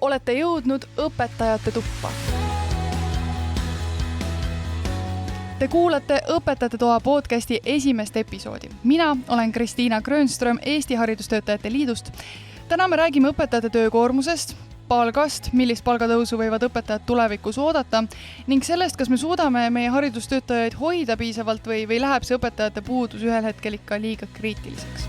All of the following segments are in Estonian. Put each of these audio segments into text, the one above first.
olete jõudnud õpetajate tuppa. Te kuulate Õpetajate toa podcasti esimest episoodi. Mina olen Kristiina Grönström Eesti Haridustöötajate Liidust. Täna me räägime õpetajate töökoormusest, palgast, millist palgatõusu võivad õpetajad tulevikus oodata ning sellest, kas me suudame meie haridustöötajaid hoida piisavalt või läheb see õpetajate puudus ühel hetkel ikka liiga kriitiliseks.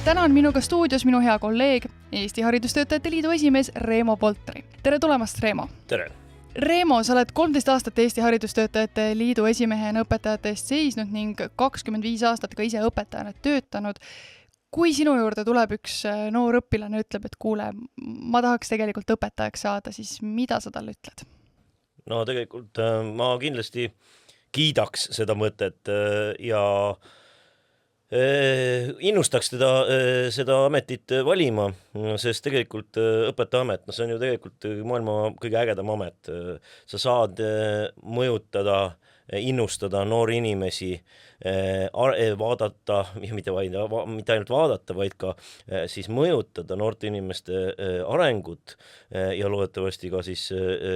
Täna on minuga stuudios minu hea kolleeg, Eesti Haridustöötajate Liidu esimees Reemo Poltri. Tere tulemast, Reemo! Tere! Reemo, sa oled 13 aastat Eesti Haridustöötajate Liidu esimehena õpetajate eest seisnud ning 25 aastat ka ise õpetajana töötanud. Kui sinu juurde tuleb üks noor õpilane ja ütleb, et kuule, ma tahaks tegelikult õpetajaks saada, siis mida sa talle ütled? No tegelikult ma kindlasti kiidaks seda mõtet ja innustaks teda seda ametit valima, sest tegelikult õpetajaamet, see on ju tegelikult maailma kõige ägedam amet. Sa saad mõjutada, innustada noori inimesi, vaadata, mitte ainult vaadata, vaid ka siis mõjutada noorte inimeste arengut ja loodetavasti ka siis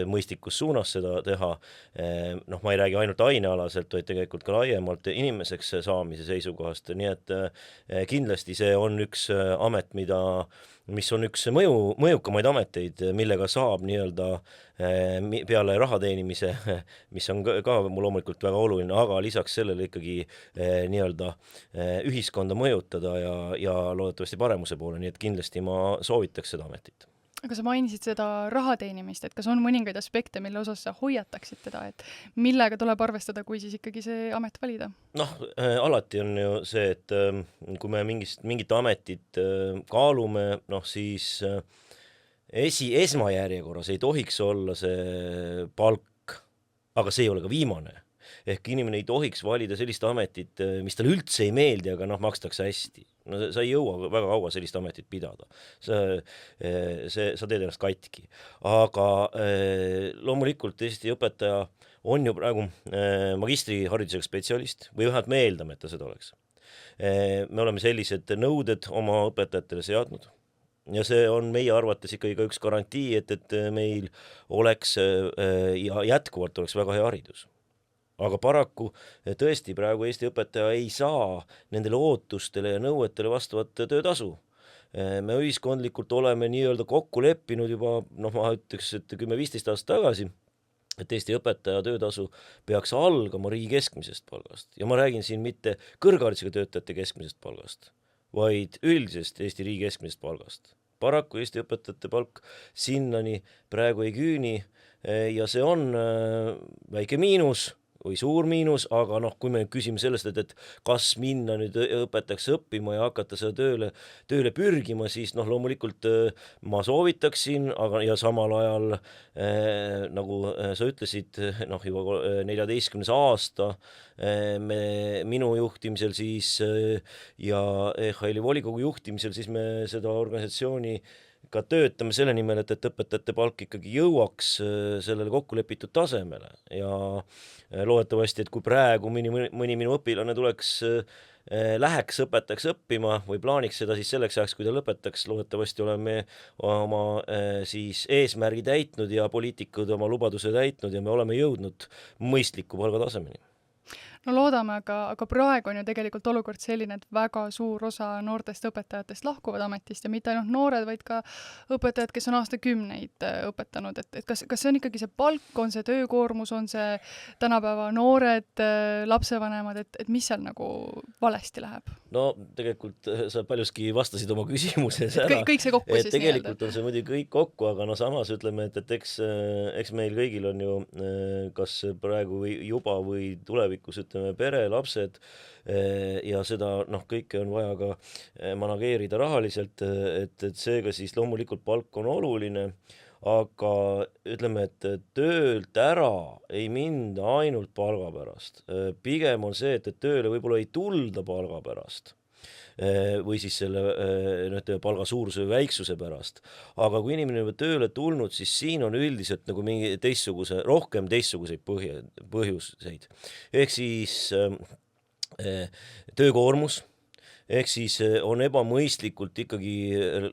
mõistlikus suunas seda teha. Ma ei räägi ainult ainealaselt, vaid tegelikult ka laiemalt inimeseks saamise seisukohast, nii et kindlasti see on üks amet, mis on üks mõjukamaid ameteid, millega saab nii-öelda peale raha teenimise, mis on ka mul loomulikult väga oluline, aga lisaks sellele ikkagi nii-öelda ühiskonda mõjutada ja loodetavasti paremuse poole, nii et kindlasti ma soovitaks seda ametit. Aga sa mainisid seda raha teenimist, et kas on mõningaid aspekte, mille osas sa hoiataksid teda, et millega tuleb arvestada, kui siis ikkagi see amet valida? Alati on ju see, et kui me mingit ametit kaalume, siis esmajärjekorras ei tohiks olla see palk, aga see ei ole ka viimane. Ehk inimene ei tohiks valida sellist ametit, mis talle üldse ei meeldi, aga makstakse hästi. Sa ei jõua väga kaua sellist ametit pidada. Sa teed ennast katki. Aga loomulikult Eesti õpetaja on ju praegu magistriharidusega spetsialist või vähemalt me eeldame, et ta seda oleks. Me oleme sellised nõuded oma õpetajatele seadnud. Ja see on meie arvates ikkagi üks garantii, et meil oleks ja jätkuvalt oleks väga hea haridus. Aga paraku tõesti praegu Eesti õpetaja ei saa nendele ootustele ja nõuetele vastavat töötasu. Me ühiskondlikult oleme nii-öelda kokku leppinud juba, ma ütleks, et 10-15 aastat tagasi, et Eesti õpetaja töötasu peaks algama riigi keskmisest palgast. Ja ma räägin siin mitte kõrgharidusega töötajate keskmisest palgast, vaid üldisest Eesti riigi keskmisest palgast. Paraku Eesti õpetajate palk sinnani praegu ei küüni ja see on väike miinus või suur miinus, aga kui me küsime sellest, et kas minna nüüd õpetajaks õppima ja hakata seda tööle pürgima, siis loomulikult ma soovitaksin, aga ja samal ajal, nagu sa ütlesid, juba 14. aasta minu juhtimisel siis ja EHL-i volikogu juhtimisel, siis me seda organisatsiooni ka töötame selle nimel, et õpetajate palk ikkagi jõuaks sellele kokkulepitud tasemele ja loodetavasti, et kui praegu mõni minu õpilane läheks õpetajaks õppima või plaaniks seda siis selleks ajaks, kui ta lõpetaks, loodetavasti oleme oma siis eesmärgi täitnud ja poliitikud oma lubaduse täitnud ja me oleme jõudnud mõistliku palgatasemeni. Loodame, aga praegu on ju tegelikult olukord selline, et väga suur osa noortest õpetajatest lahkuvad ametist ja mitte ainult noored, vaid ka õpetajad, kes on aastakümneid õpetanud. Et kas see on ikkagi see palk, on see töökoormus, on see tänapäeva noored, lapsevanemad, et mis seal nagu valesti läheb? Tegelikult sa paljuski vastasid oma küsimuses ära. Kõik see kokku siis tegelikult on see muidugi kõik kokku, aga samas ütleme, et eks meil kõigil on ju kas praegu või juba või tulevikus pere, lapsed ja seda kõike on vaja ka manageerida rahaliselt, et seega siis loomulikult palk on oluline, aga ütleme, et töölt ära ei minda ainult palga pärast. Pigem on see, et tööle võib-olla ei tulda palga pärast või siis selle palgasuuruse väiksuse pärast. Aga kui inimene on tööle tulnud, siis siin on üldiselt nagu mingi rohkem teistsuguseid põhjuseid. Ehk siis töökoormus, ehk siis on ebamõistlikult ikkagi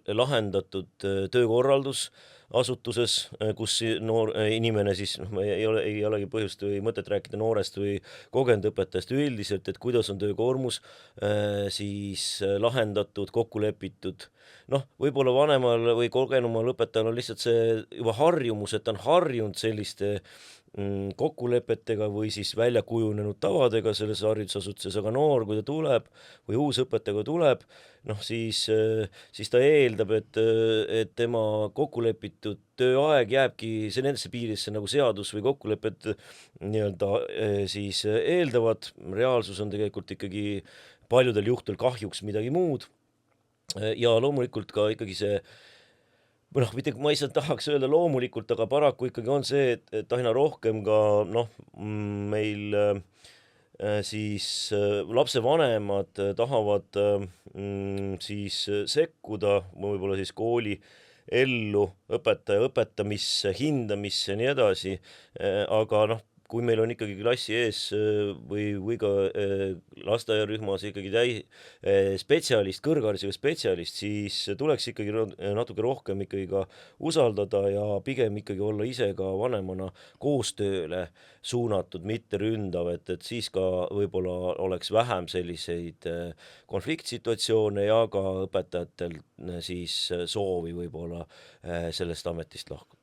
lahendatud töökorraldus asutuses, kus noor inimene siis, ei olegi põhjust või mõtet rääkida noorest või kogenud õpetajast üldiselt, et kuidas on töökoormus siis lahendatud, kokku lepitud. Võib-olla vanemal või kogenumal õpetajal on lihtsalt see juba harjumus, et ta on harjunud selliste kokkulepetega või siis välja kujunenud tavadega selles haridusasutuses, aga noor, kui ta tuleb või uus õpetaja tuleb, siis ta eeldab, et tema kokkulepitud tööaeg jääbki see nendesse piirisse, nagu seadus või kokkulepped nii-öelda siis eeldavad. Reaalsus on tegelikult ikkagi paljudel juhtudel kahjuks midagi muud. Ja loomulikult ka ikkagi see mitte ma ei tahaks öelda loomulikult, aga paraku ikkagi on see, et aina rohkem ka meil siis lapsevanemad tahavad siis sekkuda võib-olla siis kooli ellu, õpetaja õpetamisse, hindamisse ja nii edasi, aga kui meil on ikkagi klassi ees või ka lasteaiarühmas ikkagi spetsialist, kõrgharidusega spetsialist, siis tuleks ikkagi natuke rohkem ikkagi ka usaldada ja pigem ikkagi olla ise ka vanemana koostööle suunatud, mitte ründav, et siis ka võib-olla oleks vähem selliseid konfliktsituatsioone ja ka õpetajatel siis soovi võib-olla sellest ametist lahkuda.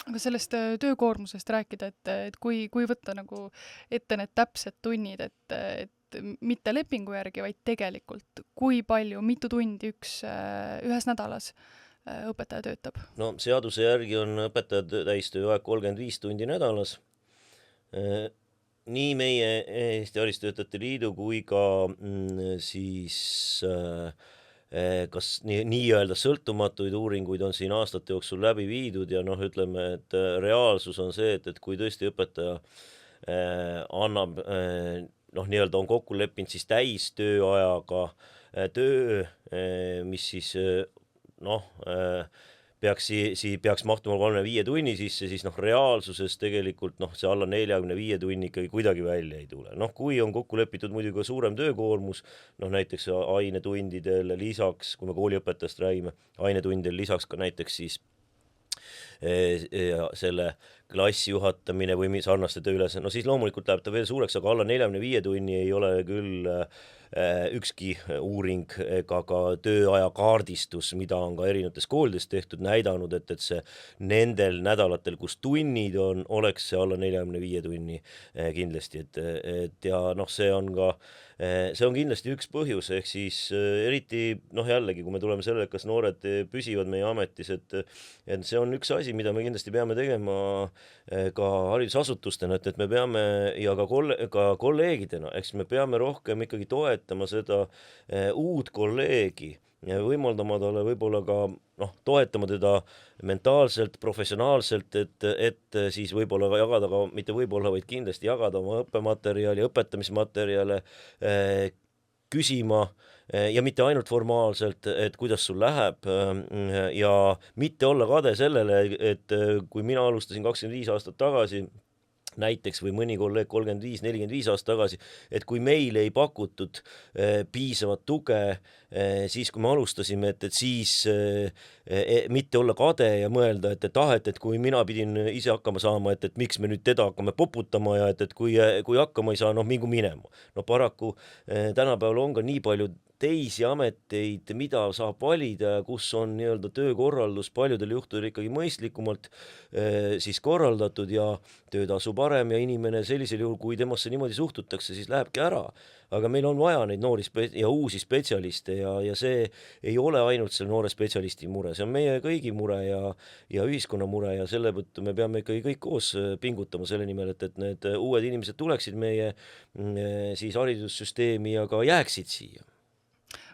Aga sellest töökoormusest rääkida, et kui võtta nagu ette need täpsed tunnid, et mitte lepingu järgi, vaid tegelikult, kui palju, mitu tundi ühes nädalas õpetaja töötab? Seaduse järgi on õpetajad täistööaeg 35 tundi nädalas. Nii meie Eesti Haridustöötajate Liidu kui ka siis kas nii-öelda sõltumatuid uuringuid on siin aastate jooksul läbi viidud ja ütleme, et reaalsus on see, et kui tõesti õpetaja annab nii-öelda on kokku leppinud siis täistööajaga töö, mis siis peaks mahtuma 35 tunni sisse, siis reaalsuses tegelikult see alla 45 tunni ikkagi kuidagi välja ei tule. Kui on kokku lepitud muidugi ka suurem töökoormus, näiteks ainetundidel lisaks, kui me kooliõpetajast räägime, ainetundidel lisaks ka näiteks siis selle klassi juhatamine või sarnaste tööüles, siis loomulikult läheb ta veel suureks, aga alla 45 tunni ei ole küll ükski uuring ega ka tööaja kaardistus, mida on ka erinevates koolides tehtud, näidanud, et see nendel nädalatel, kus tunnid on, oleks see alla 45 tunni kindlasti, et ja see on ka see on kindlasti üks põhjus, ehk siis eriti jällegi, kui me tuleme sellele, kas noored püsivad meie ametis, et see on üks asi, mida me kindlasti peame tegema ka haridusasutustena, et me peame ja ka kolleegidena, eks me peame rohkem ikkagi toetama seda uut kolleegi ja võimaldama talle võib-olla ka toetama teda mentaalselt, professionaalselt, et siis võib-olla ka jagada ka, mitte võib-olla, vaid kindlasti jagada oma õppematerjali, õpetamismaterjale, küsima ja mitte ainult formaalselt, et kuidas sul läheb ja mitte olla kade sellele, et kui mina alustasin 25 aastat tagasi, näiteks või mõni kolleeg 35-45 aastat tagasi, et kui meile ei pakutud piisavat tuge, siis kui me alustasime, et siis mitte olla kade ja mõelda, et kui mina pidin ise hakkama saama, et miks me nüüd teda hakkame poputama ja et kui hakkama ei saa, mingu minema. Paraku tänapäeval on ka nii palju teisi ameteid, mida saab valida, kus on nii-öelda töökorraldus paljudel juhtudel ikkagi mõistlikumalt siis korraldatud ja töötasu parem ja inimene sellisel juhul, kui temasse niimoodi suhtutakse, siis lähebki ära. Aga meil on vaja neid noori ja uusi spetsialiste ja see ei ole ainult selle noore spetsialisti mure, see on meie kõigi mure ja ühiskonna mure ja selle tõttu me peame ikkagi kõik koos pingutama selle nimel, et need uued inimesed tuleksid meie siis haridussüsteemi ja ka jääksid siia.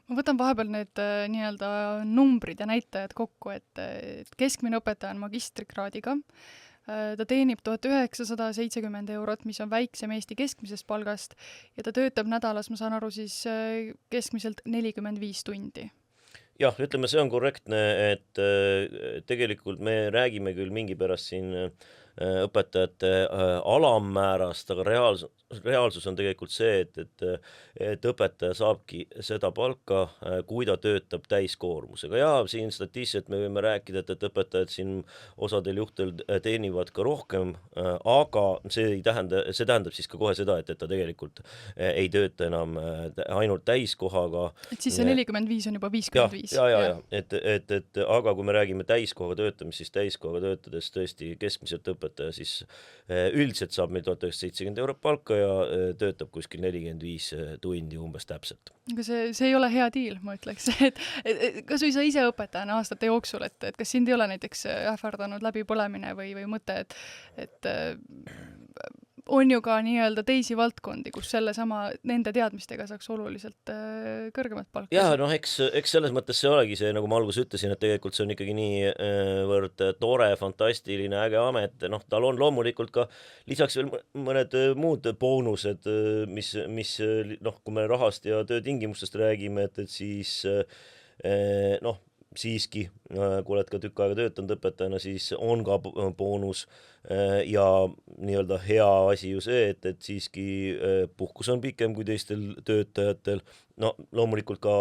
Ma võtan vahepeal need nii-öelda numbrid ja näitajad kokku, et keskmine õpetaja on magistrikraadiga, ta teenib 1970 €, mis on väiksem Eesti keskmisest palgast ja ta töötab nädalas, ma saan aru, siis keskmiselt 45 tundi. Jah, ütleme, see on korrektne, et tegelikult me räägime küll mingi pärast siin õpetajate alammäärast, aga reaalsus on tegelikult see, et õpetaja saabki seda palka, kui ta töötab täiskoormusega. Ja siin statistiliselt me võime rääkida, et õpetajad siin osadel juhtudel teenivad ka rohkem, aga see tähendab siis ka kohe seda, et ta tegelikult ei tööta enam ainult täiskohaga. Et siis see 45 on juba 55. Et aga kui me räägime täiskohaga töötamist, siis täiskohaga töötades tõesti keskmiselt õpetaja siis üldiselt saab meil 1970 eurot palka ja töötab kuskil 45 tundi umbes täpselt. Aga see ei ole hea diil, ma ütleks, et kas või sa ise õpetajana aastate jooksul, et kas sind ei ole näiteks ähvardanud läbi põlemine või mõte, et on ju ka nii-öelda teisi valdkondi, kus nende teadmistega saaks oluliselt kõrgemat palka. Ja eks selles mõttes see olegi see, nagu ma alguses ütlesin, et tegelikult see on ikkagi niivõrd tore, fantastiline, äge amet, tal on loomulikult ka lisaks veel mõned muud boonused, mis kui me rahast ja töötingimustest räägime, et siis siiski, kui oled ka tükk aega töötanud õpetajana, siis on ka boonus ja nii-öelda hea asi ju see, et siiski puhkus on pikem kui teistel töötajatel. Loomulikult ka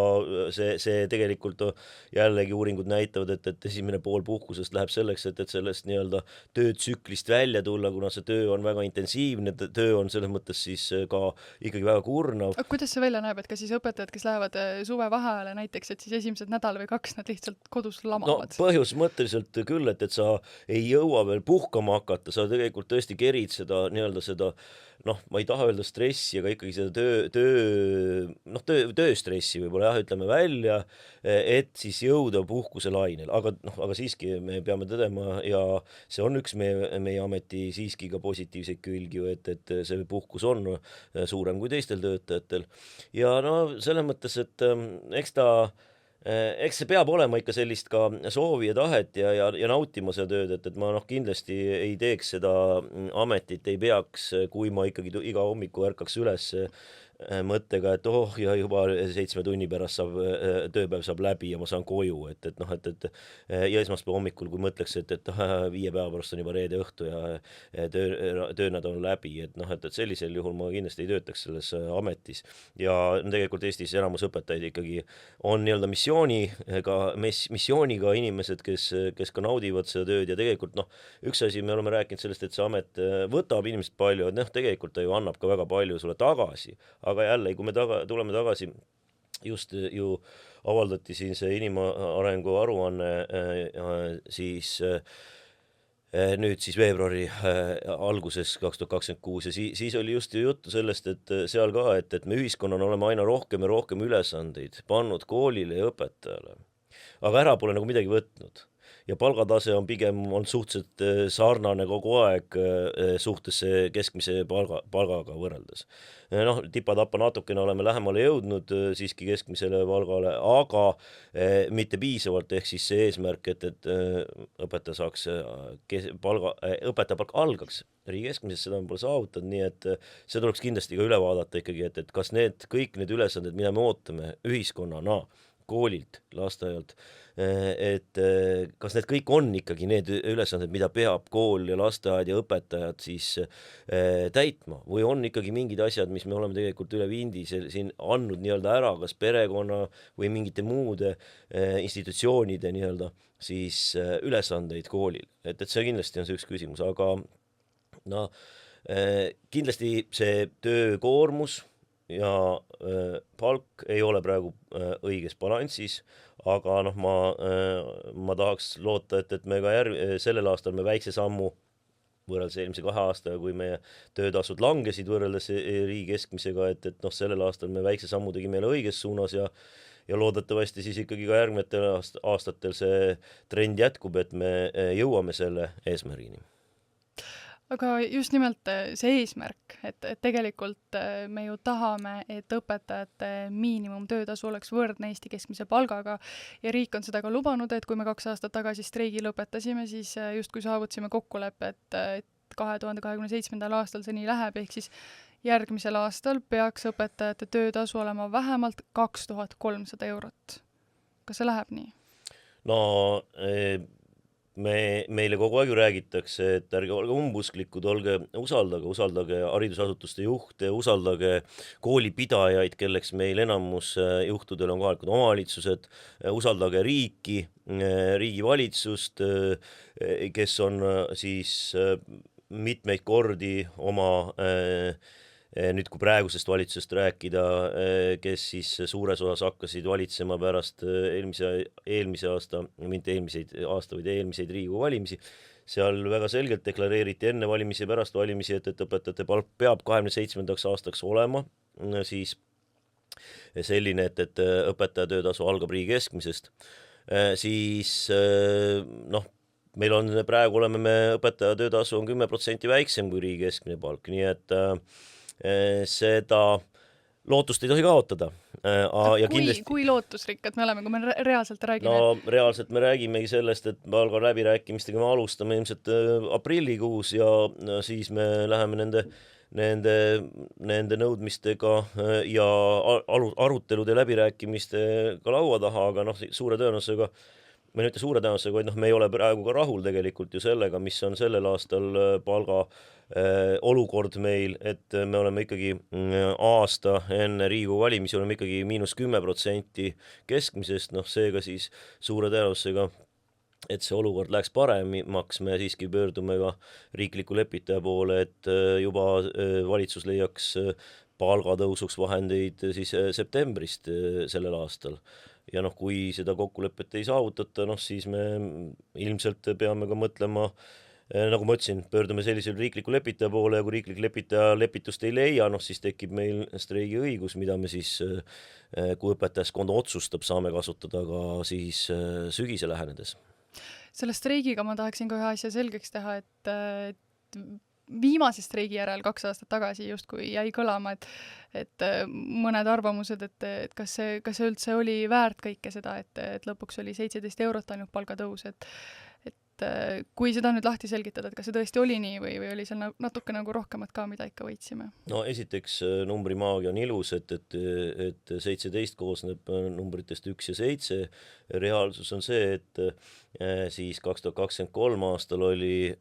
see tegelikult jällegi uuringud näitavad, et esimene pool puhkusest läheb selleks, et sellest nii-öelda töötsüklist välja tulla, kuna see töö on väga intensiivne, töö on selles mõttes siis ka ikkagi väga kurnav. Aga kuidas see välja näeb, et ka siis õpetajad, kes lähevad suvevaheajale näiteks, et siis esimesed nädal või 2 nad lihtsalt kodus lamavad? Põhjusmõtteliselt küll, et sa ei jõua veel puhkama hakata, sa tegelikult tõesti kerid seda nii-öelda seda ma ei taha öelda stressi, aga ikkagi seda tööstressi võib-olla ütleme välja, et siis jõuda puhkuse lainel, aga siiski me peame tõdema ja see on üks meie ameti siiski ka positiivseid külgi, et see puhkus on suurem kui teistel töötajatel ja selles mõttes, et eks see peab olema ikka sellist ka soovi ja tahet ja nautima seda tööd, et ma kindlasti ei teeks seda ametit, ei peaks, kui ma ikkagi iga hommiku ärkaks üles mõttega, et ja juba 7 tunni pärast tööpäev saab läbi ja ma saan koju, ja esmaspäeva hommikul, kui mõtleks, et 5 päeva pärast on juba reede õhtu ja töönädal on läbi, et sellisel juhul ma kindlasti ei töötaks selles ametis ja tegelikult Eestis enamus õpetajaid ikkagi on nii-öelda missiooniga inimesed, kes ka naudivad seda tööd ja tegelikult üks asi, me oleme rääkinud sellest, et see amet võtab inimesed palju, et tegelikult ta ju annab ka väga palju sulle tagasi. Aga jälle, kui me tuleme tagasi, just ju avaldati siin see inimarengu aruanne siis nüüd siis veebruari alguses 2026 ja siis oli just juttu sellest, et seal ka, et me ühiskonnana oleme aina rohkem ja rohkem ülesandeid pannud koolile ja õpetajale, aga ära pole nagu midagi võtnud. Ja palgatase on pigem olnud suhteliselt sarnane kogu aeg suhtes keskmise palgaga võrreldes. Tipa-tappa natukene oleme lähemale jõudnud siiski keskmisele palgale, aga mitte piisavalt, ehk siis see eesmärk, et õpetaja saaks õpetaja palk algaks riigi keskmisest, seda me pole saavutanud, nii et see tuleks kindlasti ka üle vaadata ikkagi, et kas kõik need ülesanded, mida me ootame ühiskonnana, koolilt, lasteaialt, et kas need kõik on ikkagi need ülesanded, mida peab kool ja lasteaed ja õpetajad siis täitma või on ikkagi mingid asjad, mis me oleme tegelikult üle vindi siin andnud nii-öelda ära, kas perekonna või mingite muude institutsioonide nii-öelda siis ülesandeid koolil, et see kindlasti on see üks küsimus, aga kindlasti see töökoormus ja palk ei ole praegu õiges balanssis, aga ma tahaks loota, et me ka sellel aastal me väikse sammu võrreldes eelmise 2 aastaga, kui meie töötasud langesid võrreldes riigi keskmisega, et sellel aastal me väikse sammu tegime jälle õiges suunas ja loodetavasti siis ikkagi ka järgnevatel aastatel see trend jätkub, et me jõuame selle eesmärgini. Aga just nimelt see eesmärk, et tegelikult me ju tahame, et õpetajate miinimumtöötasu oleks võrdne Eesti keskmise palgaga ja riik on seda ka lubanud, et kui me 2 aastat tagasi streigi lõpetasime, siis justkui saavutasime kokkuleppe, et 2027. aastal see nii läheb, ehk siis järgmisel aastal peaks õpetajate töötasu olema vähemalt 2300 eurot. Kas see läheb nii? meile kogu aeg ju räägitakse, et ärge olge umbusklikud, usaldage haridusasutuste juhte, usaldage koolipidajaid, kelleks meil enamus juhtudel on kohalikud omavalitsused, usaldage riiki, riigivalitsust, kes on siis mitmeid kordi oma nüüd kui praegusest valitsusest rääkida, kes siis suures osas hakkasid valitsema pärast eelmise aasta, mitte eelmiseid aasta, vaid eelmiseid Riigikogu valimisi, seal väga selgelt deklareeriti enne valimisi ja pärast valimisi, et õpetajate palk peab 27. aastaks olema siis selline, et õpetaja töötasu algab riigi keskmisest, siis meil on praegu oleme me õpetaja töötasu on 10% väiksem kui riigi keskmine palk, nii et seda lootust ei tohi kaotada. Kui lootusrikkad me oleme, kui me reaalselt räägime? No reaalselt me räägimegi sellest, et palga läbirääkimistega me alustame ilmselt aprillikuus ja siis me läheme nende nõudmistega ja arutelude läbirääkimistega laua taha, aga suure tõenäosusega me nüüd suure tõenäosusega, vaid me ei ole praegu ka rahul tegelikult ju sellega, mis on sellel aastal palga olukord meil, et me oleme ikkagi aasta enne Riigikogu valimisi oleme ikkagi -10% keskmisest, seega siis suure tõenäosusega, et see olukord läks paremaks, me siiski pöördume ka riikliku lepitaja poole, et juba valitsus leiaks palgatõusuks vahendeid siis septembrist sellel aastal. Ja kui seda kokkulepet ei saavutata, siis me ilmselt peame ka mõtlema, nagu ma ütlesin, pöördume sellisel riikliku lepitaja poole ja kui riiklik lepitaja lepitust ei leia, siis tekib meil streigi õigus, mida me siis, kui õpetajaskond otsustab, saame kasutada ka siis sügise lähenedes. Selle streigiga ma tahaksin ka ühe asja selgeks teha, et viimase streigi järel 2 aastat tagasi justkui jäi kõlama, et mõned arvamused, et kas see üldse oli väärt kõike seda, et lõpuks oli 17 eurot ainult palgatõus, et kui seda nüüd lahti selgitada, et kas see tõesti oli nii või oli seal natuke nagu rohkemat ka, mida ikka võitsime? No esiteks numbrimaagia on ilus, et 17 koosneb numbritest 1 ja 7. Reaalsus on see, et siis 2023 aastal oli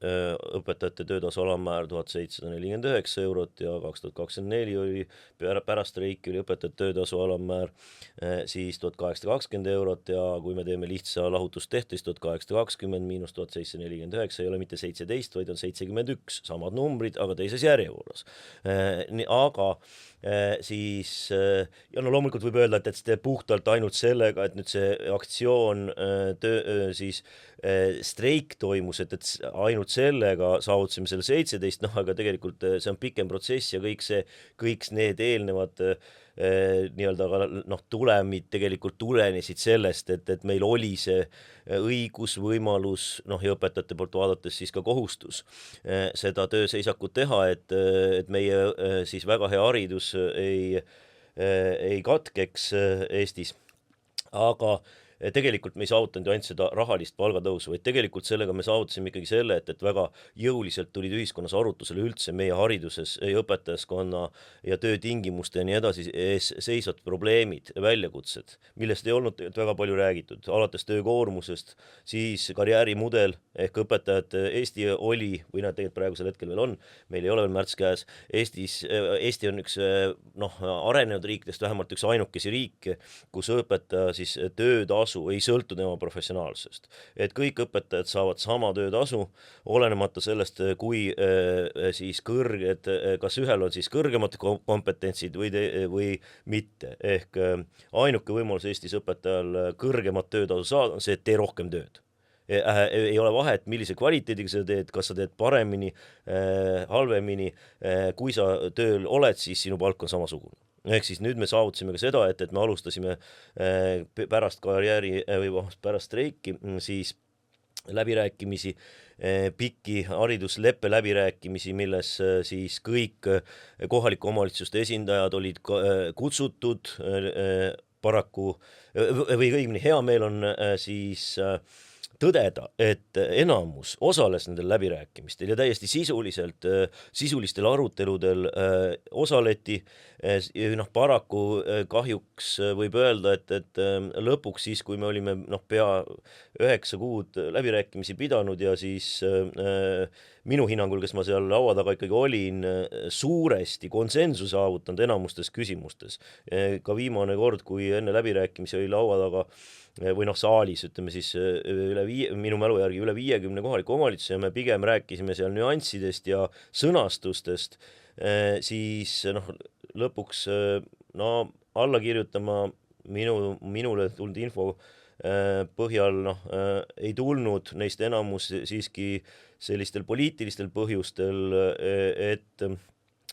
õpetajate töötasu alammäär 1749 eurot ja 2024 oli pärast streiki oli õpetajate töötasu alammäär siis 1820 eurot ja kui me teeme lihtsa lahutustehte, siis 1820 miinus 1749 ei ole mitte 17, vaid on 71, samad numbrid, aga teises järjekorras. Aga siis, ja loomulikult võib öelda, et see puhtalt ainult sellega, et nüüd see aktsioon, siis streik toimus, et ainult sellega saavutasime selle 17, aga tegelikult see on pikem protsess ja kõik need eelnevad tulemid tegelikult tulenesid sellest, et meil oli see õigus, võimalus, ja õpetajate poolt vaadates siis ka kohustus seda tööseisakut teha, et meie siis väga hea haridus ei katkeks Eestis, aga tegelikult me ei saavutanud ju ainult seda rahalist palgatõusu, vaid tegelikult sellega me saavutasime ikkagi selle, et väga jõuliselt tulid ühiskonnas arutusele üldse meie hariduses ja õpetajaskonna ja töötingimuste ja nii edasi seisvad probleemid, väljakutsed, millest ei olnud väga palju räägitud, alates töökoormusest, siis karjäärimudel ehk õpetajad Eesti oli, või nad tegelikult praegusel hetkel veel on, meil ei ole veel märts käes, Eesti on üks arenenud riikidest vähemalt üks ainukesi riike, kus õpetaja siis töötasu ei sõltu tema professionaalsust. Et kõik õpetajad saavad sama töötasu, olenemata sellest, kui siis kõrged, kas ühel on siis kõrgemad kompetentsid või mitte. Ehk ainuke võimalus Eestis õpetajal kõrgemat töötasu saada on see, et tee rohkem tööd. Ei ole vahet, millise kvaliteediga sa teed, kas sa teed paremini, halvemini, kui sa tööl oled, siis sinu palk on samasugune. Ehk siis nüüd me saavutasime ka seda, et me alustasime pärast pärast streiki siis läbirääkimisi, pikki haridusleppe läbirääkimisi, milles siis kõik kohaliku omavalitsuste esindajad olid kutsutud paraku, või õigemini hea meel on siis tõdeda, et enamus osales nendel läbirääkimistel ja täiesti sisulistel aruteludel osaleti. Paraku kahjuks võib öelda, et lõpuks siis, kui me olime pea 9 kuud läbirääkimisi pidanud ja siis minu hinnangul, kes ma seal laua taga ikkagi olin, suuresti konsensuse saavutanud enamustes küsimustes. Ka viimane kord, kui enne läbirääkimisi oli laua taga või saalis, ütleme siis minu mälu järgi üle 50 kohaliku omavalitsuse ja me pigem rääkisime seal nüanssidest ja sõnastustest, siis lõpuks alla kirjutama minule tulnud info põhjal ei tulnud neist enamus siiski sellistel poliitilistel põhjustel, et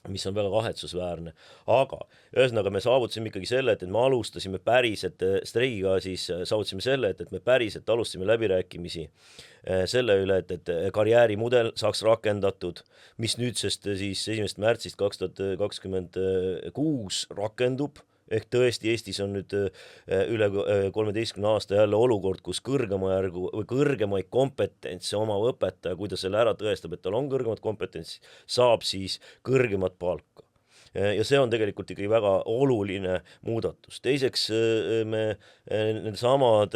mis on väga kahetsusväärne. Aga ühesõnaga me saavutasime ikkagi selle, et me alustasime päriselt streigiga, siis saavutasime selle, et me päriselt alustasime läbirääkimisi selle üle, et karjäärimudel saaks rakendatud, mis nüüdsest siis 1. märtsist 2026 rakendub. Ehk tõesti Eestis on nüüd üle 13 aasta jälle olukord, kus kõrgemaid kompetentse omav õpetaja, kui ta selle ära tõestab, et tal on kõrgemat kompetentsi, saab siis kõrgemat palka. Ja see on tegelikult ikkagi väga oluline muudatus. Teiseks me need samad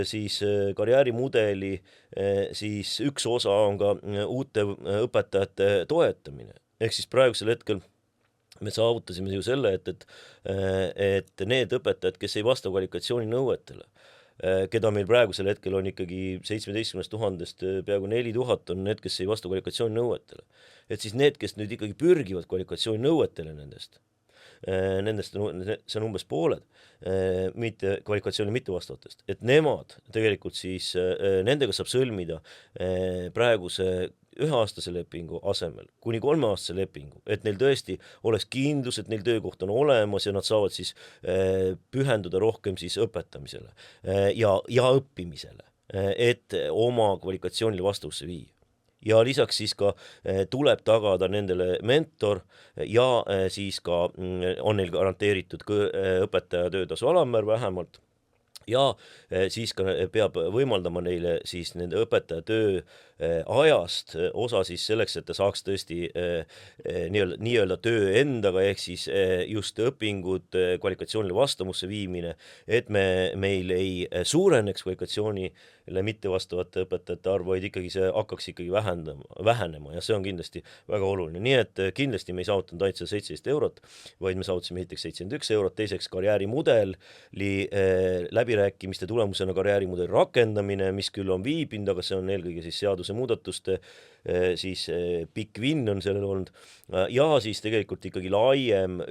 siis karjäärimudeli siis üks osa on ka uute õpetajate toetamine. Ehk siis praegusel hetkel me saavutasime ju selle, et need õpetajad, kes ei vasta kvalifikatsiooni nõuetele, keda meil praegusel hetkel on ikkagi 17 000 peaaegu 4000 on need, kes ei vasta kvalifikatsiooni nõuetele. Et siis need, kes nüüd ikkagi pürgivad kvalifikatsiooni nõuetele nendest see on umbes pooled kvalifikatsiooni mittevastavatest, et nemad tegelikult siis, nendega saab sõlmida praeguse 1-aastase lepingu asemel kuni 3-aastase lepingu, et neil tõesti oleks kindlus, et neil töökoht on olemas ja nad saavad siis pühenduda rohkem siis õpetamisele ja õppimisele, et oma kvalifikatsioonile vastavusse viia. Ja lisaks siis ka tuleb tagada nendele mentor ja siis ka on neil garanteeritud õpetaja töötasu alammäär vähemalt. Ja siis ka peab võimaldama neile siis nende õpetaja töö ajast osa siis selleks, et ta saaks tõesti nii-öelda töö endaga, ehk siis just õpingud kvalifikatsioonile vastamusse viimine, et meil ei suureneks kvalifikatsioonile mittevastavate õpetajate arv, vaid ikkagi see hakkaks ikkagi vähenema ja see on kindlasti väga oluline. Nii et kindlasti me ei saavutanud ainult 17 eurot, vaid me saavutasime näiteks 71 eurot, teiseks karjäärimudeli läbirääkimiste tulemusena karjäärimudeli rakendamine, mis küll on viibinud, aga see on eelkõige siis seaduse muudatuste siis pikk vinn on sellel olnud ja siis tegelikult ikkagi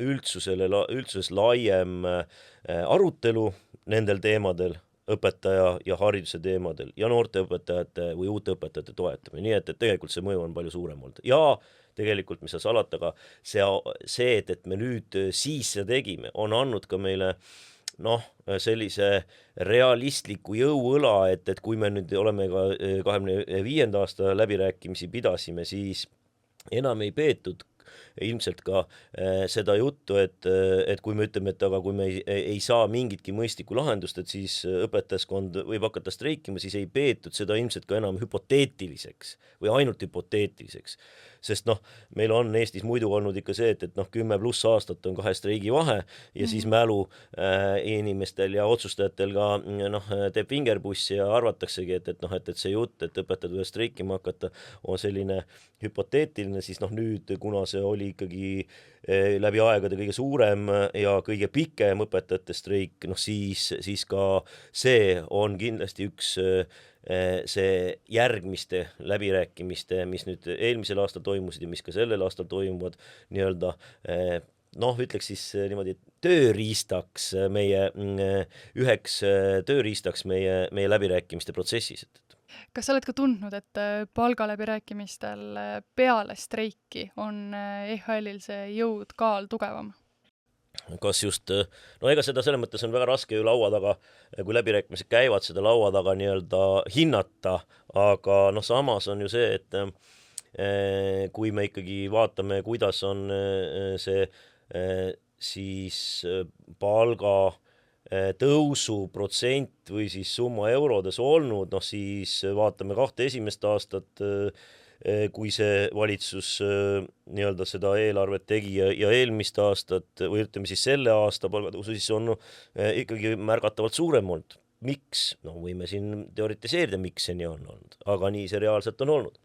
üldsuses laiem arutelu nendel teemadel, õpetaja ja hariduse teemadel ja noorte õpetajate või uute õpetajate toetamine, nii et tegelikult see mõju on palju suurem olnud ja tegelikult, mis sa salata, aga see, et me nüüd siis seda tegime, on andnud ka meile sellise realistliku jõuõla, et kui me nüüd oleme ka 25. aasta läbirääkimisi pidasime, siis enam ei peetud ilmselt ka seda juttu, et kui me ütleme, et aga kui me ei saa mingitki mõistlikku lahendust, et siis õpetajaskond võib hakata streikima, siis ei peetud seda ilmselt ka enam hüpoteetiliseks või ainult hüpoteetiliseks. Sest meil on Eestis muidu olnud ikka see, et 10+ aastat on 2 streigi vahe ja siis mälu inimestel ja otsustajatel ka teeb vingerpussi ja arvataksegi, et see jutt, et õpetajad võivad streikima hakata, on selline hüpoteetiline, siis nüüd, kuna see oli ikkagi läbi aegade kõige suurem ja kõige pikem õpetajate streik, siis ka see on kindlasti üks see järgmiste läbirääkimiste, mis nüüd eelmisel aastal toimusid ja mis ka sellel aastal toimuvad, nii-öelda ütleks siis niimoodi tööriistaks üheks tööriistaks meie läbirääkimiste protsessis. Kas sa oled ka tundnud, et palgaläbirääkimistel peale streiki on EHL-il see jõud kaal tugevam? Kas just, ega seda selles mõttes on väga raske ju laua taga, kui läbirääkimised käivad, seda laua taga nii-öelda hinnata, aga samas on ju see, et kui me ikkagi vaatame, kuidas on see siis palga tõusu protsent või siis summa eurodes olnud, noh siis vaatame 2 esimest aastat, kui see valitsus nii-öelda seda eelarvet tegi ja eelmist aastat või ütleme siis selle aasta palgatõusu, siis on ikkagi märgatavalt suurem olnud. Miks? No võime siin teoritiseerida, miks see nii on olnud, aga nii see reaalselt on olnud.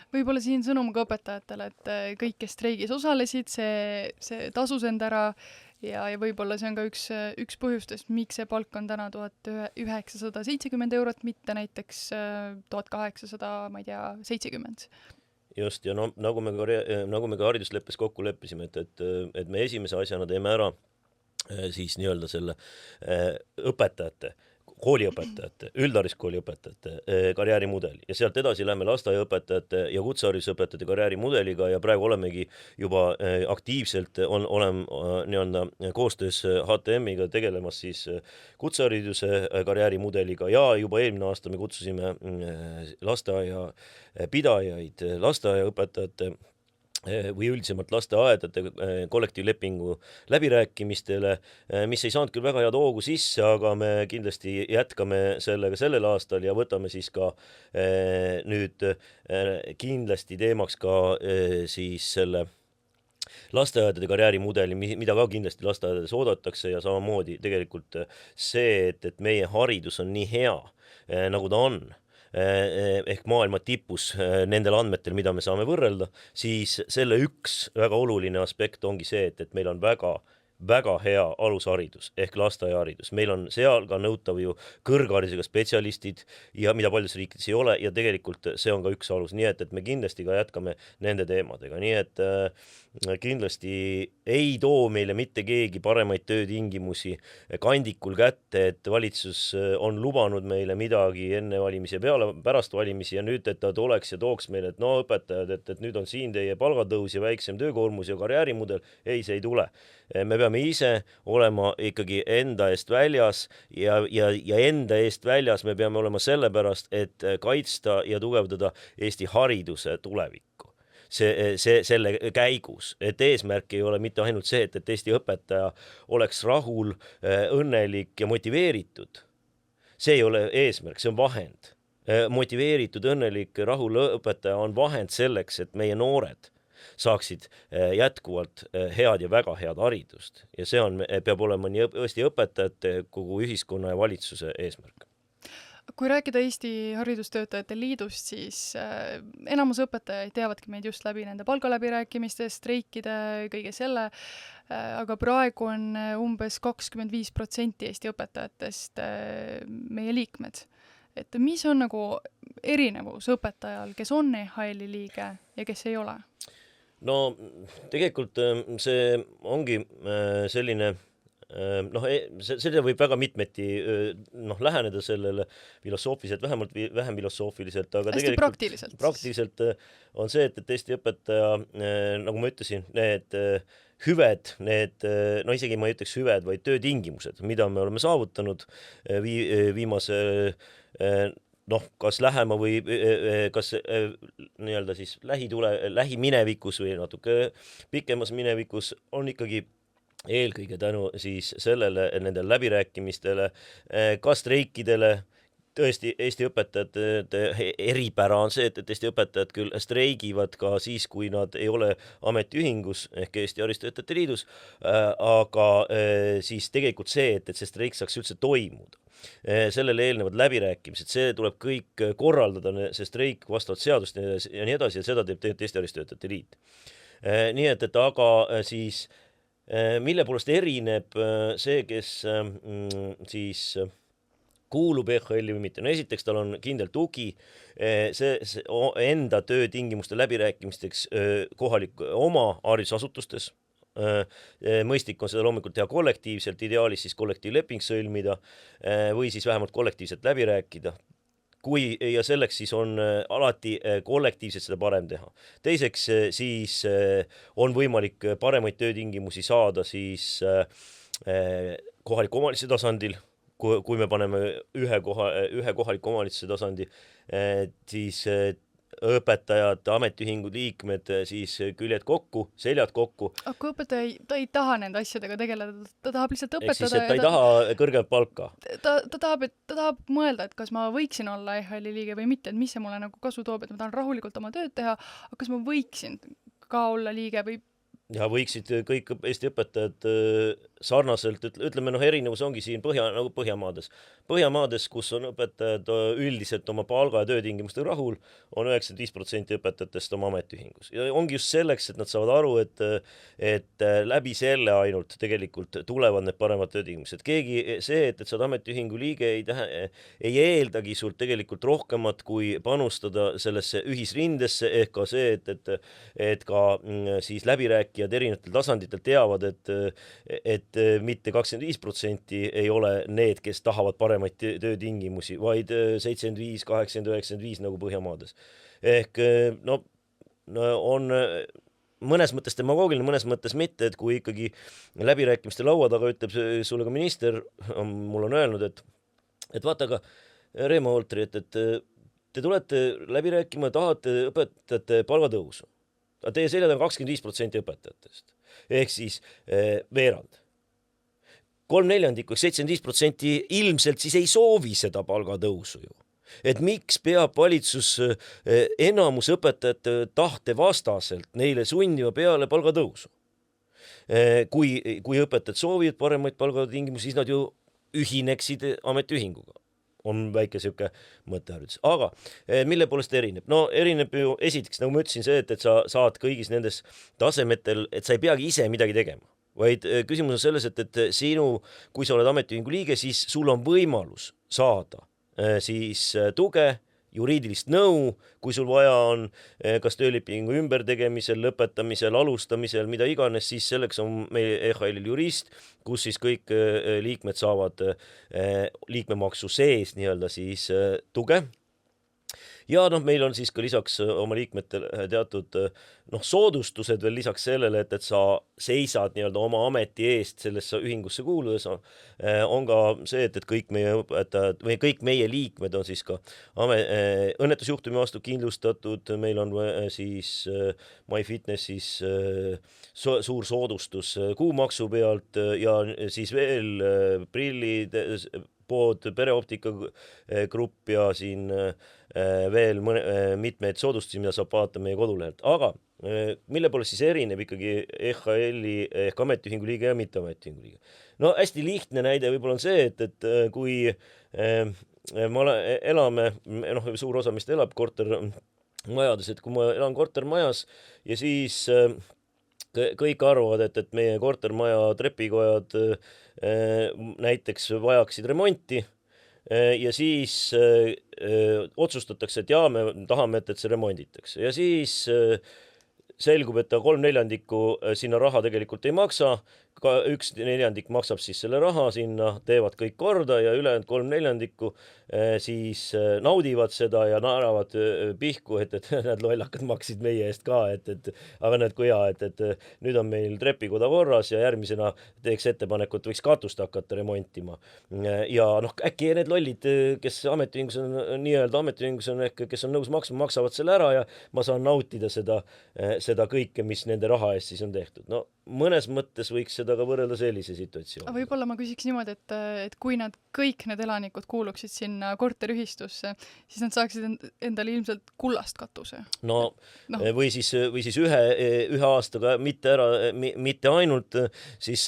Võib-olla siin sõnum ka õpetajatele, et kõik, kes streigis osalesid, see tasus end ära ja võib-olla see on ka üks põhjustest, miks see palk on täna 1970 eurot, mitte näiteks 1800, ma ei tea, 70. Just, ja no, nagu me ka haridusleppes kokku leppisime, et me esimese asjana teeme ära siis nii-öelda selle õpetajate, kooliõpetajate, üldhariduskooliõpetajate karjäärimudeli ja sealt edasi lähme lasteaiaõpetajate ja kutseharidusõpetajate karjäärimudeliga ja praegu olemegi juba aktiivselt oleme nii-öelda koostöös HTM-iga tegelemas siis kutsehariduse karjäärimudeliga ja juba eelmine aasta me kutsusime lasteaia pidajaid, lasteaiaõpetajate või üldisemalt lasteaedade kollektiivlepingu läbirääkimistele, mis ei saanud küll väga head hoogu sisse, aga me kindlasti jätkame sellega sellel aastal ja võtame siis ka nüüd kindlasti teemaks ka siis selle lasteaedade karjäärimudeli, mida ka kindlasti lasteaedades oodatakse ja samamoodi tegelikult see, et meie haridus on nii hea, nagu ta on, ehk maailma tipus nendel andmetel, mida me saame võrrelda, siis selle üks väga oluline aspekt ongi see, et meil on väga hea alusharidus ehk lasteaiaharidus. Meil on seal ka nõutav ju kõrgharidusega spetsialistid ja mida paljudes riikides ei ole ja tegelikult see on ka üks alus, nii et me kindlasti ka jätkame nende teemadega, nii et kindlasti ei too meile mitte keegi paremaid töötingimusi kandikul kätte, et valitsus on lubanud meile midagi enne valimisi ja pärast valimisi ja nüüd, et ta tuleks ja tooks meile, et no õpetajad, et nüüd on siin teie palgatõus ja väiksem töökoormus ja karjäärimudel, ei, see ei tule. Me peame ise olema ikkagi enda eest väljas ja enda eest väljas me peame olema sellepärast, et kaitsta ja tugevdada Eesti hariduse tulevikku. Selle käigus, et eesmärk ei ole mitte ainult see, et Eesti õpetaja oleks rahul, õnnelik ja motiveeritud. See ei ole eesmärk, see on vahend. Motiveeritud, õnnelik, rahul õpetaja on vahend selleks, et meie noored saaksid jätkuvalt head ja väga head haridust. Ja see peab olema nii Eesti õpetajate, kogu ühiskonna ja valitsuse eesmärk. Kui rääkida Eesti Haridustöötajate Liidust, siis enamus õpetajaid teavadki meid just läbi nende palgaläbirääkimiste, streikide, kõige selle, aga praegu on umbes 25% Eesti õpetajatest meie liikmed. Et mis on nagu erinevus õpetajal, kes on EHL-i liige ja kes ei ole? No tegelikult see ongi selline seda võib väga mitmeti läheneda sellele filosoofiliselt, vähemalt vähem filosoofiliselt, aga hästi tegelikult praktiliselt on see, et Eesti õpetaja, nagu ma ütlesin, need hüved, no isegi ma ei ütleks hüved, vaid töötingimused, mida me oleme saavutanud viimase kas lähema või kas nii-öelda siis lähiminevikus või natuke pikemas minevikus on ikkagi eelkõige tänu siis sellele, nendele läbirääkimistele, ka streikidele. Tõesti, Eesti õpetajate eripära on see, et Eesti õpetajad küll streigivad ka siis, kui nad ei ole ametiühingus ehk Eesti Haridustöötajate Liidus, aga siis tegelikult see, et see streik saaks üldse toimuda. Sellele eelnevad läbirääkimised, see tuleb kõik korraldada, see streik vastavalt seadust ja nii edasi ja seda teeb Eesti Haridustöötajate Liit. Nii et aga siis mille poolest erineb see, kes siis kuulub EHL-i või mitte. No esiteks tal on kindel tugi, see enda töötingimuste läbirääkimisteks oma haridusasutustes. Mõistlik on seda loomulikult teha kollektiivselt, ideaalis siis kollektiivleping sõlmida või siis vähemalt kollektiivselt läbi rääkida. Ja selleks siis on alati kollektiivselt seda parem teha. Teiseks siis on võimalik paremaid töötingimusi saada siis kohaliku omavalitsuse tasandil, kui me paneme ühe kohaliku omavalitsuse tasandi, siis õpetajad, ametiühingud, liikmed siis küljed kokku, seljad kokku. Aga kui õpetaja ta ei taha nende asjadega tegeleda, ta tahab lihtsalt Ehk siis, õpetada. et ta ei taha kõrgemat palka. Ta tahab mõelda, et kas ma võiksin olla EHL-i liige või mitte, et mis see mulle nagu kasu toob, et ma tahan rahulikult oma tööd teha, aga kas ma võiksin ka olla liige või ja võiksid kõik Eesti õpetajad sarnaselt, ütleme, erinevus ongi siin nagu Põhjamaades, kus on õpetajad üldiselt oma palga ja töötingimuste rahul, on 95% õpetajatest oma ametiühingus. Ja ongi just selleks, et nad saavad aru, et läbi selle ainult tegelikult tulevad need paremad töötingimused. Et sa oled ametiühingu liige, ei eeldagi sult tegelikult rohkemat, kui panustada sellesse ühisrindesse, ehk ka see, et ka siis läbirääkijad erinevatel tasanditel teavad, et mitte 25% ei ole need, kes tahavad paremaid töötingimusi, vaid 75, 80, 95 nagu Põhjamaades. Ehk on mõnes mõttes demagoogiline, mõnes mõttes mitte, et kui ikkagi läbirääkimiste laua taga ütleb sulle ka minister, mul on öelnud, et vaata, aga Reemo Oltri, et te tulete läbi rääkima, tahate õpetajate palgatõusu. Teie seljad on 25% õpetajatest, ehk siis veerand. 3/4 ehk 75% ilmselt siis ei soovi seda palgatõusu ju. Et miks peab valitsus enamus õpetajate tahte vastaselt neile sundima peale palgatõusu? Kui õpetajad soovivad paremaid palgatingimusi, siis nad ju ühineksid ametiühinguga. On väike siuke mõtteharjutus. Aga mille poolest erineb? No erineb ju esiteks, nagu ma ütlesin, see, et sa saad kõigis nendes tasemetel, et sa ei peagi ise midagi tegema, vaid küsimus on selles, et kui sa oled ametiühingu liige, siis sul on võimalus saada siis tuge, juriidilist nõu, kui sul vaja on, kas töölepingu ümbertegemisel, lõpetamisel, alustamisel, mida iganes, siis selleks on meie EHL-il jurist, kus siis kõik liikmed saavad liikmemaksu sees nii-öelda siis tuge. Ja meil on siis ka lisaks oma liikmetele teatud soodustused veel lisaks sellele, et sa seisad nii-öelda oma ameti eest sellesse ühingusse kuuludes. On ka see, et kõik meie õpetajad või kõik meie liikmed on siis ka õnnetusjuhtumi vastu kindlustatud. Meil on siis MyFitnessis suur soodustus kuumaksu pealt ja siis veel prillid, pood, pereoptika grupp ja siin veel mitmeid soodustusi, mida saab vaadata meie kodulehelt. Aga mille poolest siis erineb ikkagi EHL-i ehk ametiühingu liige ja mitte ametiühingu liige? No hästi lihtne näide võib-olla on see, et kui me elame, suur osa meist elab kortermajades, et kui ma elan kortermajas ja siis kõik arvavad, et meie kortermaja trepikojad näiteks vajaksid remonti ja siis otsustatakse, et me tahame, et see remonditakse ja siis selgub, et 3/4 sinna raha tegelikult ei maksa, ka 1/4 maksab siis selle raha sinna, teevad kõik korda ja ülejäänud 3/4 siis naudivad seda ja naeravad pihku, et need lollakad maksid meie eest ka, aga näed, kui hea, et nüüd on meil trepikoda korras ja järgmisena teeks ettepaneku, et võiks katust hakata remontima. Ja äkki need lollid, kes ametiühingus on, nii-öelda ametiühingus on ehk, kes on nõus maksma, maksavad selle ära ja ma saan nautida seda kõike, mis nende raha eest siis on tehtud. No mõnes mõttes võiks seda ka võrrelda sellise situatsiooni. Võib-olla ma küsiks niimoodi, et kui nad kõik need elanikud kuuluksid sinna korteriühistusse, siis nad saaksid endale ilmselt kullast katuse. No. Või siis ühe aastaga mitte ainult siis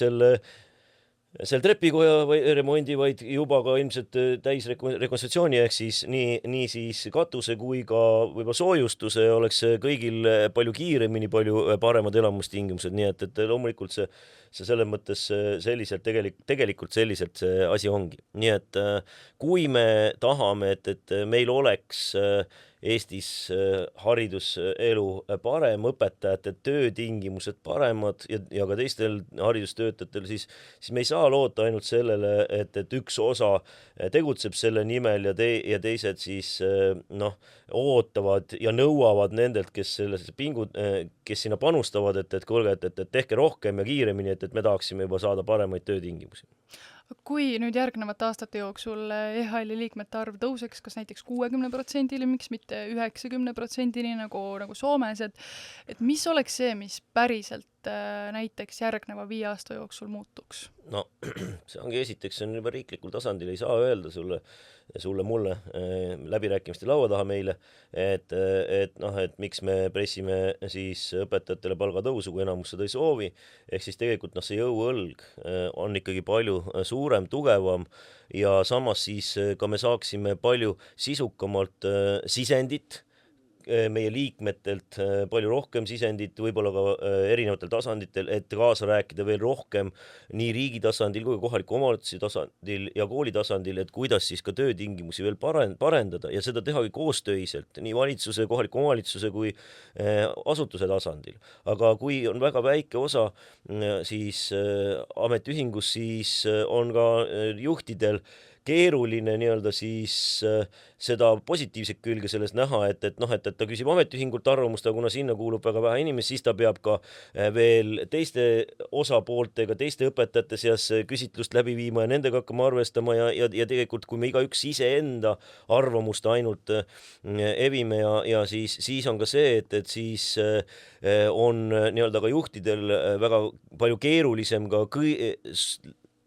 selle trepikoja või remondi, vaid juba ka ilmselt täis rekonstruktsiooni ehk siis nii siis katuse kui ka võib-olla soojustuse oleks kõigil palju kiiremini, palju paremad elamustingimused, nii et loomulikult see selles mõttes selliselt tegelikult selliselt see asi ongi. Nii et kui me tahame, et meil oleks Eestis hariduselu parem, õpetajate töötingimused paremad ja ka teistel haridustöötajatel, siis me ei saa loota ainult sellele, et üks osa tegutseb selle nimel ja teised siis ootavad ja nõuavad nendelt, kes sinna panustavad, et kuulge, et tehke rohkem ja kiiremini, et me tahaksime juba saada paremaid töötingimusi. Kui nüüd järgnevate aastate jooksul EHL-i liikmete arv tõuseks kas näiteks 60%-le, miks mitte 90%-ni nagu Soomes, et mis oleks see, mis päriselt näiteks järgneva 5 aasta jooksul muutuks? No see ongi esiteks, see on juba riiklikul tasandil, ei saa öelda mulle läbirääkimiste laua taha meile, et miks me pressime siis õpetajatele palgatõusu, kui enamus seda ei soovi, ehk siis tegelikult see jõuõlg on ikkagi palju suurem, tugevam ja samas siis ka me saaksime palju sisukamalt sisendit meie liikmetelt, palju rohkem sisendit, võib-olla ka erinevatel tasanditel, et kaasa rääkida veel rohkem nii riigi tasandil kui kohaliku omavalitsuse tasandil ja kooli tasandil, et kuidas siis ka töötingimusi veel parendada ja seda tehagi koostöiselt, nii valitsuse, kohaliku omavalitsuse kui asutuse tasandil. Aga kui on väga väike osa siis ametiühingus, siis on ka juhtidel keeruline siis seda positiivset külge selles näha, et ta küsib ametiühingult arvamust, aga kuna sinna kuulub väga vähe inimesi, siis ta peab ka veel teiste osapooltega, teiste õpetajate seas küsitlust läbi viima ja nendega hakkama arvestama ja tegelikult, kui me igaüks iseenda arvamust ainult evime ja siis on ka see, et siis on nii-öelda ka juhtidel väga palju keerulisem ka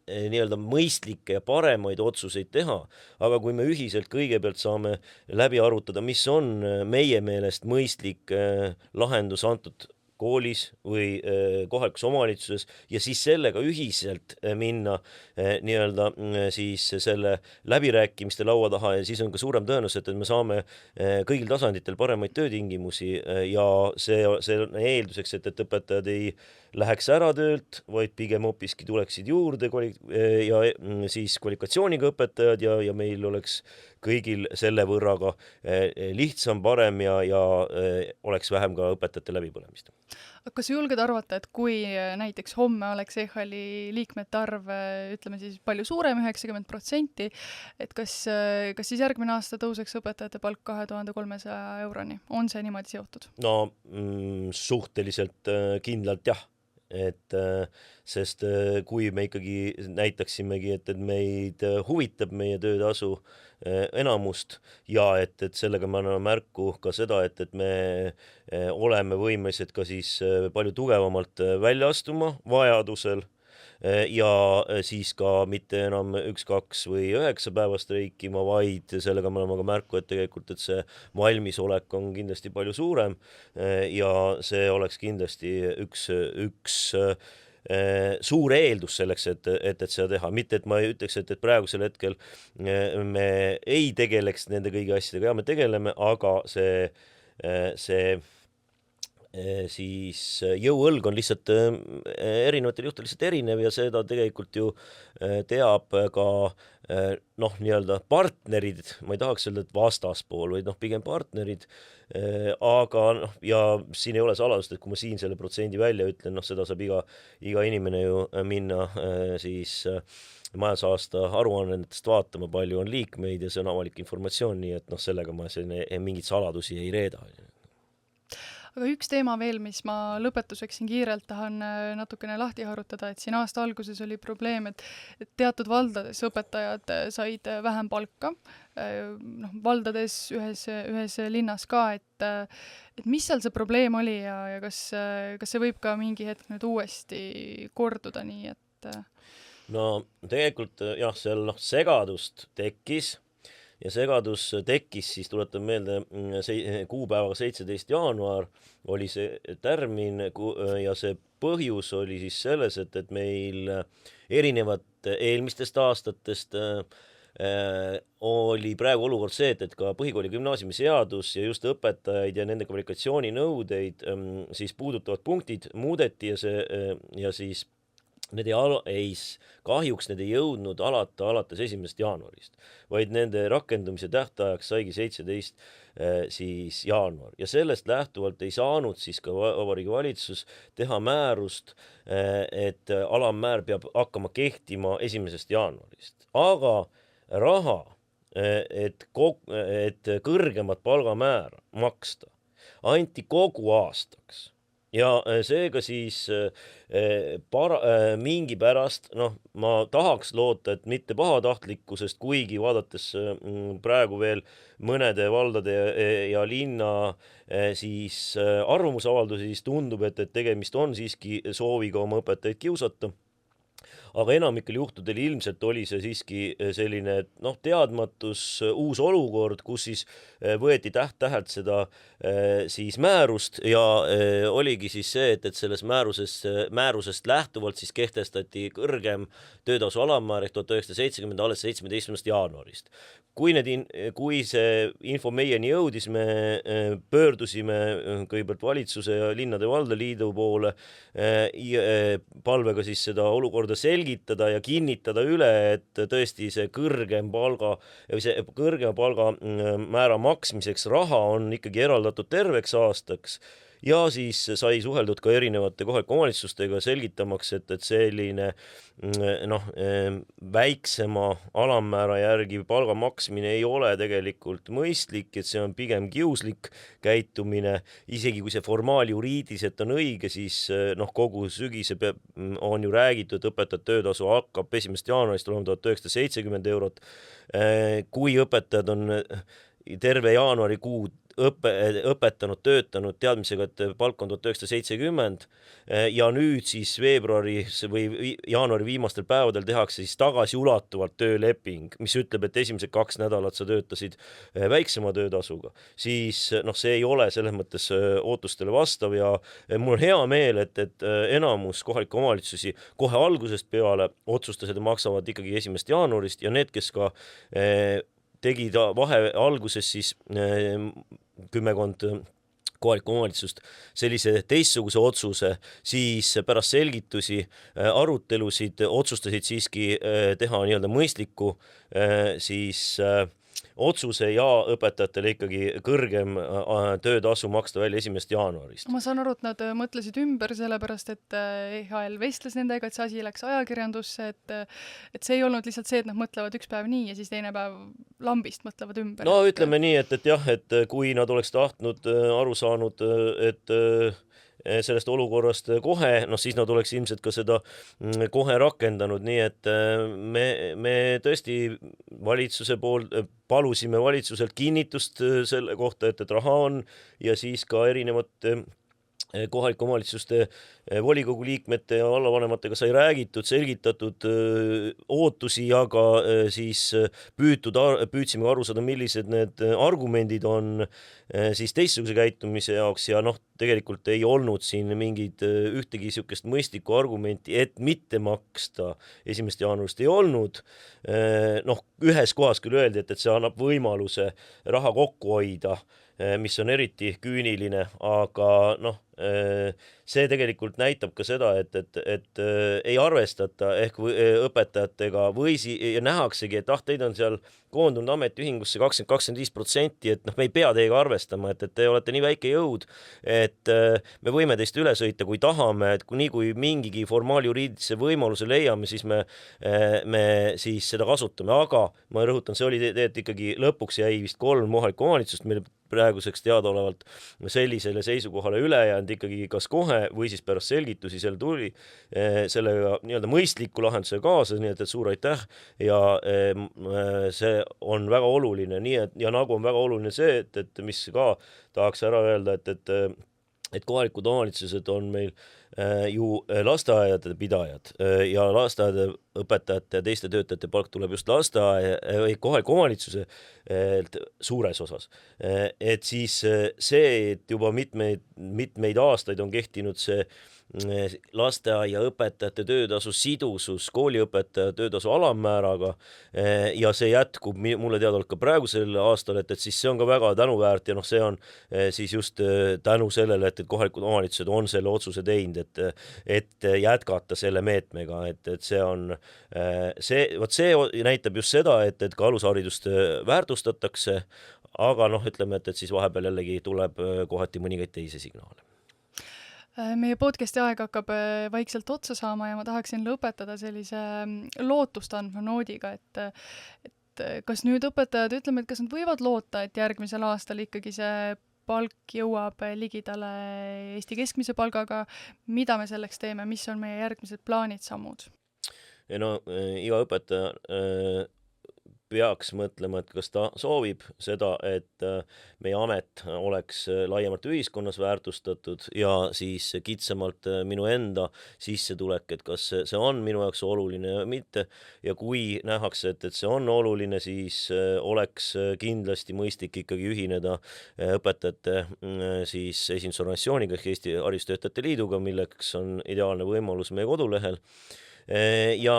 nii-öelda mõistlikke ja paremaid otsuseid teha, aga kui me ühiselt kõigepealt saame läbi arutada, mis on meie meelest mõistlik lahendus antud koolis või kohalikus omavalitsuses ja siis sellega ühiselt minna nii-öelda siis selle läbirääkimiste laua taha ja siis on ka suurem tõenäosus, et me saame kõigil tasanditel paremaid töötingimusi ja see on eelduseks, et õpetajad ei läheks ära töölt, vaid pigem hoopiski tuleksid juurde ja siis kvalifikatsiooniga õpetajad ja meil oleks kõigil selle võrra ka lihtsam, parem ja oleks vähem ka õpetajate läbipõlemist. Kas sa julged arvata, et kui näiteks homme oleks EHL-i liikmete arv, ütleme siis palju suurem, 90%, et kas siis järgmine aasta tõuseks õpetajate palk 2300 euroni? On see niimoodi seotud? No suhteliselt kindlalt jah. Sest kui me ikkagi näitaksimegi, et meid huvitab meie töötasu enamust ja et sellega me anname märku ka seda, et me oleme võimelised ka siis palju tugevamalt välja astuma vajadusel ja siis ka mitte enam 1, 2 või 9 päeva streikima, vaid sellega me oleme ka märku, et tegelikult see valmisolek on kindlasti palju suurem ja see oleks kindlasti üks suur eeldus selleks, et seda teha. Mitte, et ma ei ütleks, et praegusel hetkel me ei tegeleks nende kõigi asjadega, ja me tegeleme, aga see siis jõuõlg on lihtsalt erinevatel juhtudel lihtsalt erinev ja seda tegelikult ju teab ka nii-öelda partnerid, ma ei tahaks öelda, et vastaspool, vaid pigem partnerid, aga ja siin ei ole saladust, et kui ma siin selle protsendi välja ütlen, seda saab iga inimene ju minna siis majandusaasta aruannetest vaatama, palju on liikmeid ja see on avalik informatsioon, nii et sellega ma mingeid saladusi ei reeda. Aga üks teema veel, mis ma lõpetuseks siin kiirelt tahan natukene lahti harutada, et siin aasta alguses oli probleem, et teatud valdades õpetajad said vähem palka, valdades ühes linnas ka, et mis seal see probleem oli ja kas see võib ka mingi hetk nüüd uuesti korduda nii, et... No tegelikult jah, seal segadust tekkis. Ja segadus tekkis, siis tuletan meelde, kuupäevaga 17. jaanuar oli see tärmin ja see põhjus oli siis selles, et meil erinevat eelmistest aastatest oli praegu olukord see, et ka põhikooli gümnaasiumi seadus ja just õpetajaid ja nende kvalifikatsiooninõudeid siis puudutavad punktid muudeti ja siis need kahjuks need ei jõudnud alates 1. jaanuarist, vaid nende rakendumise tähtajaks saigi 17. siis jaanuar ja sellest lähtuvalt ei saanud siis ka Vabariigi Valitsus teha määrust, et alammäär peab hakkama kehtima 1. jaanuarist, aga raha, et kõrgemat palgamäära maksta, anti kogu aastaks. ja seega siis mingi pärast, ma tahaks loota, et mitte pahatahtlikkusest, kuigi vaadates praegu veel mõnede valdade ja linna siis arvamusavaldusi, siis tundub, et tegemist on siiski sooviga oma õpetajaid kiusata. Aga enamikel juhtudel ilmselt oli see siiski selline teadmatus, uus olukord, kus siis võeti täht-tähelt seda siis määrust ja oligi siis see, et selles määrusest lähtuvalt siis kehtestati kõrgem töötasu alammäär ehk 1970 alles 17. jaanuarist. Kui see info meieni jõudis, me pöördusime kõigepealt valitsuse ja linnade valdaliidu poole palvega siis seda olukorda selgitada ja kinnitada üle, et tõesti see kõrgema palga määra maksmiseks raha on ikkagi eraldatud terveks aastaks. Ja siis sai suheldud ka erinevate kohalike omavalitsustega selgitamaks, et selline väiksema alammäära järgi palga maksmine ei ole tegelikult mõistlik, et see on pigem kiuslik käitumine, isegi kui see formaaljuriidiliselt on õige, siis kogu sügise on ju räägitud, et õpetajate töötasu hakkab 1. jaanuarist olema 1970 eurot. Kui õpetajad on terve jaanuarikuu õpetanud, töötanud teadmisega, et palk on 1970 ja nüüd siis veebruaris või jaanuari viimastel päevadel tehakse siis tagasiulatuvalt tööleping, mis ütleb, et esimesed 2 nädalat sa töötasid väiksema töötasuga, siis see ei ole selles mõttes ootustele vastav ja mul on hea meel, et enamus kohalikke omavalitsusi kohe algusest peale otsustas, et maksavad ikkagi 1. jaanuarist ja need, kes ka tegid vahe alguses siis kümmekond kohalikku omavalitsust sellise teistsuguse otsuse, siis pärast selgitusi, arutelusid otsustasid siiski teha nii-öelda mõistlikku siis otsuse ja õpetajatele ikkagi kõrgem töötasu maksta välja 1. jaanuarist. Ma saan aru, et nad mõtlesid ümber sellepärast, et EHL vestles nendega, et see asi läks ajakirjandusse, et see ei olnud lihtsalt see, et nad mõtlevad üks päev nii ja siis teine päev lambist mõtlevad ümber. No ütleme nii, et jah, et kui nad oleks tahtnud aru saanud, et sellest olukorrast kohe, siis nad oleks ilmselt ka seda kohe rakendanud, nii et me tõesti valitsuse pool palusime valitsuselt kinnitust selle kohta, et raha on ja siis ka erinevate kohalike omavalitsuste volikogu liikmete ja vallavanematega sai räägitud, selgitatud ootusi ja ka siis püüdsime aru saada, millised need argumendid on siis teistsuguse käitumise jaoks ja tegelikult ei olnud siin mingid ühtegi niisugust mõistlikku argumenti, et mitte maksta 1. jaanuarist ei olnud. Ühes kohas küll öeldi, et see annab võimaluse raha kokku hoida, mis on eriti küüniline, aga see tegelikult näitab ka seda, et ei arvestata ehk õpetajatega või nähaksegi, et teid on seal koondunud ametiühingusse 20-25%, et me ei pea teiega arvestama, et te olete nii väike jõud, et me võime teist üle sõita, kui tahame, et kui mingigi formaaljuriidilise võimaluse leiame, siis me siis seda kasutame, aga ma rõhutan, see oli tegelikult ikkagi lõpuks jäi vist 3 kohalikku omavalitsust, meil praeguseks teadaolevalt sellisele seisukohale ülejäänud ikkagi kas kohe või siis pärast selgitusi seal tuli sellega nii-öelda mõistliku lahenduse kaasa, nii et suur aitäh ja see on väga oluline, nii et ja nagu on väga oluline see, et mis ka tahaks ära öelda, et kohalikud omavalitsused on meil ju lasteaedade pidajad ja lasteaedade õpetajate ja teiste töötajate palk tuleb just kohaliku omavalitsuse suures osas. Et siis see, et juba mitmeid aastaid on kehtinud see lasteaia õpetajate töötasu sidusus kooliõpetaja töötasu alammääraga ja see jätkub mulle teadavalt ka praegusel aastal, et siis see on ka väga tänuväärt ja see on siis just tänu sellele, et kohalikud omavalitsused on selle otsuse teinud, et jätkata selle meetmega, et see on see näitab just seda, et ka alusharidust väärtustatakse, aga ütleme, et siis vahepeal jällegi tuleb kohati mõningaid teisi signaale. Meie podcasti aeg hakkab vaikselt otsa saama ja ma tahaksin lõpetada sellise lootust andva noodiga, et kas nüüd õpetajad, ütleme, et kas nad võivad loota, et järgmisel aastal ikkagi see palk jõuab ligidale Eesti keskmise palgaga, mida me selleks teeme, mis on meie järgmised plaanid, sammud? Ja no iga õpetaja peaks mõtlema, et kas ta soovib seda, et meie amet oleks laiemalt ühiskonnas väärtustatud ja siis kitsamalt minu enda sissetulek, et kas see on minu jaoks oluline ja mitte. Ja kui nähakse, et see on oluline, siis oleks kindlasti mõistlik ikkagi ühineda õpetajate siis esindusorganisatsiooniga ehk Eesti Haridustöötajate Liiduga, milleks on ideaalne võimalus meie kodulehel. Ja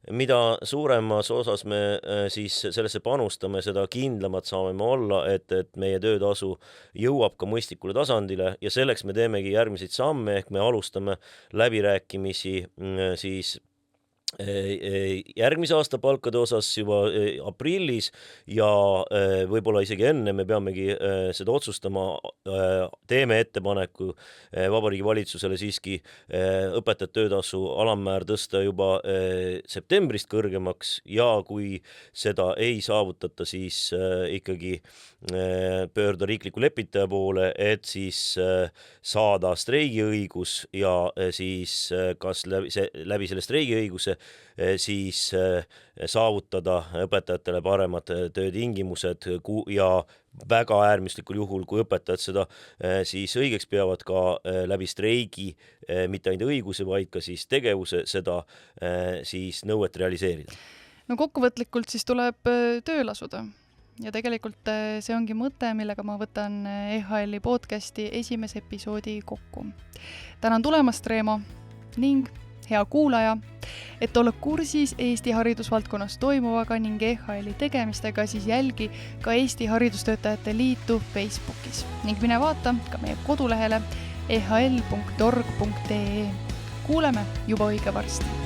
mida suuremas osas me siis sellesse panustame, seda kindlamad saame me olla, et meie töötasu jõuab ka mõistlikule tasandile ja selleks me teemegi järgmiseid samme, ehk me alustame läbirääkimisi siis järgmise aasta palkade osas juba aprillis ja võib-olla isegi enne me peamegi seda otsustama, teeme ettepaneku Vabariigi Valitsusele siiski õpetajate töötasu alammäär tõsta juba septembrist kõrgemaks ja kui seda ei saavutata, siis ikkagi pöörda riikliku lepitaja poole, et siis saada streigiõigus ja siis kas läbi selle streigiõiguse siis saavutada õpetajatele paremad töötingimused ja väga äärmislikul juhul, kui õpetajad seda siis õigeks peavad ka läbi streigi, mitte ainult õiguse, vaid ka siis tegevuse seda siis nõuet realiseerida. No kokkuvõtlikult siis tuleb tööl asuda. Ja tegelikult see ongi mõte, millega ma võtan EHL-i podcasti esimese episoodi kokku. Tänan tulemast, Reemo, ning hea kuulaja, et olla kursis Eesti haridusvaldkonnas toimuvaga ning EHL-i tegemistega, siis jälgi ka Eesti Haridustöötajate Liitu Facebookis ning mine vaata ka meie kodulehele ehl.org.ee. Kuuleme juba õige varsti.